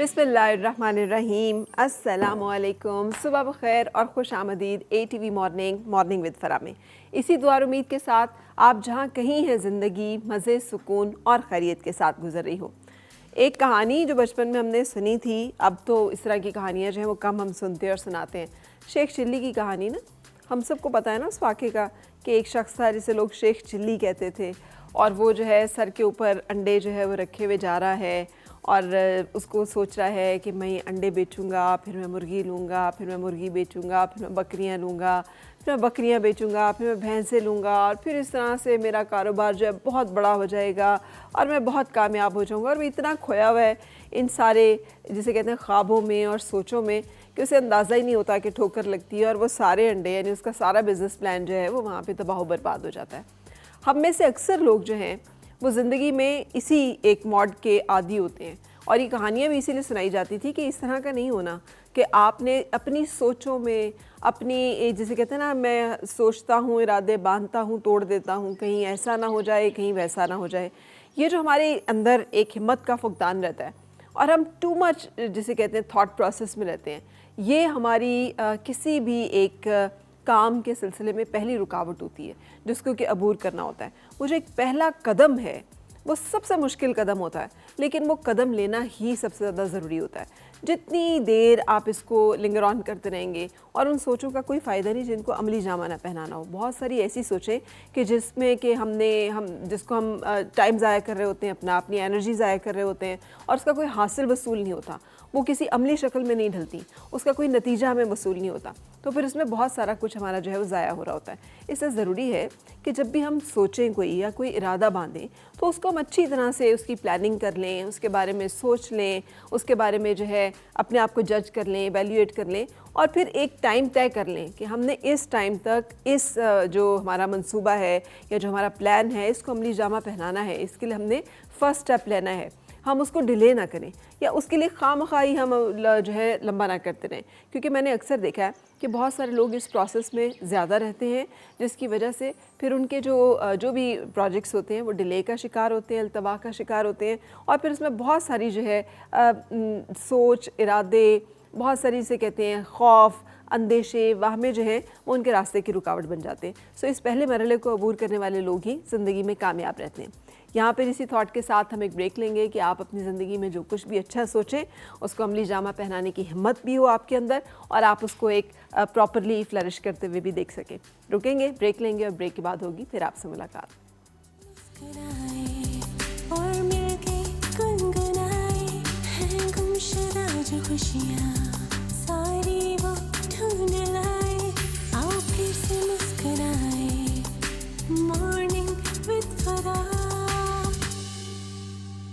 बिस्मिल्लाहिर्रहमानिर्रहीम, अस्सलामुअलैकुम, सुबह बखैर और खुश आमदीद ATV मॉर्निंग विद फ़रा में। इसी दुआ और उम्मीद के साथ आप जहाँ कहीं हैं ज़िंदगी मज़े, सुकून और खैरियत के साथ गुजर रही हो। एक कहानी जो बचपन में हमने सुनी थी, अब तो इस तरह की कहानियाँ जो हैं वो कम हम सुनते और सुनाते हैं। शेख चिल्ली की कहानी ना, हम सबको पता है ना उस वाक़े का कि एक शख्स था जिसे लोग शेख चिल्ली कहते थे, और वो जो है सर के ऊपर अंडे जो है वो रखे हुए जा रहा है और उसको सोच रहा है कि मैं अंडे बेचूंगा, फिर मैं मुर्गी लूँगा, फिर मैं मुर्गी बेचूंगा, फिर मैं बकरियां लूँगा, फिर मैं बकरियां बेचूंगा, फिर मैं भैंसें लूँगा, और फिर इस तरह से मेरा कारोबार जो है बहुत बड़ा हो जाएगा और मैं बहुत कामयाब हो जाऊँगा। और वो इतना खोया हुआ है इन सारे जिसे कहते हैं ख्वाबों में और सोचों में कि उसे अंदाज़ा ही नहीं होता कि ठोकर लगती है और वो सारे अंडे यानी उसका सारा बिज़नेस प्लान जो है वो वहाँ पर तबाह बर्बाद हो जाता है। हम में से अक्सर लोग जो हैं वो ज़िंदगी में इसी एक मॉड के आदी होते हैं, और ये कहानियाँ भी इसीलिए सुनाई जाती थी कि इस तरह का नहीं होना कि आपने अपनी सोचों में अपनी जिसे कहते हैं ना, मैं सोचता हूँ, इरादे बांधता हूँ, तोड़ देता हूँ, कहीं ऐसा ना हो जाए, कहीं वैसा ना हो जाए। ये जो हमारे अंदर एक हिम्मत का फुकदान रहता है और हम टू मच जिसे कहते हैं थॉट प्रोसेस में रहते हैं, ये हमारी किसी भी एक काम के सिलसिले में पहली रुकावट होती है जिसको कि अबूर करना होता है। वो जो एक पहला कदम है वो सबसे मुश्किल कदम होता है, लेकिन वो कदम लेना ही सबसे ज़्यादा ज़रूरी होता है। जितनी देर आप इसको लिंगर ऑन करते रहेंगे और उन सोचों का कोई फ़ायदा नहीं जिनको अमली जामा ना पहनाना हो। बहुत सारी ऐसी सोचें कि जिसमें कि हम जिसको हम टाइम ज़ाया कर रहे होते हैं, अपनी एनर्जी ज़ाया कर रहे होते हैं और उसका कोई हासिल वसूल नहीं होता, वो किसी अमली शक्ल में नहीं ढलती, उसका कोई नतीजा हमें वसूल नहीं होता, तो फिर उसमें बहुत सारा कुछ हमारा जो है वो ज़ाया हो रहा होता है। इससे ज़रूरी है कि जब भी हम सोचें कोई या कोई इरादा बांधें तो उसको हम अच्छी तरह से उसकी प्लानिंग कर लें, उसके बारे में सोच लें, उसके बारे में जो है अपने आप को जज कर लें, एवेल्यूएट कर लें, और फिर एक टाइम तय कर लें कि हमने इस टाइम तक इस जो हमारा मंसूबा है या जो हमारा प्लान है इसको अमली जामा पहनाना है। इसके लिए हमने फ़र्स्ट स्टेप लेना है, हम उसको डिले ना करें या उसके लिए खामखाई हम जो है लंबा ना करते रहें। क्योंकि मैंने अक्सर देखा है कि बहुत सारे लोग इस प्रोसेस में ज़्यादा रहते हैं, जिसकी वजह से फिर उनके जो भी प्रोजेक्ट्स होते हैं वो डिले का शिकार होते हैं, अल्तवा का शिकार होते हैं, और फिर उसमें बहुत सारी जो है सोच, इरादे, बहुत सारी से कहते हैं खौफ, अंदेशे, वाहमें जो हैं वो उनके रास्ते की रुकावट बन जाते हैं। सो इस पहले मरहले को अबूर करने वाले लोग ही ज़िंदगी में कामयाब रहते हैं। यहाँ पर इसी थॉट के साथ हम एक ब्रेक लेंगे कि आप अपनी ज़िंदगी में जो कुछ भी अच्छा सोचें उसको अमली जामा पहनाने की हिम्मत भी हो आपके अंदर और आप उसको एक प्रॉपरली फ्लरिश करते हुए भी देख सकें। रुकेंगे, ब्रेक लेंगे और ब्रेक के बाद होगी फिर आपसे मुलाकात। और मिलके गुनगुनाए हैं गुमशुदा जो खुशियाँ।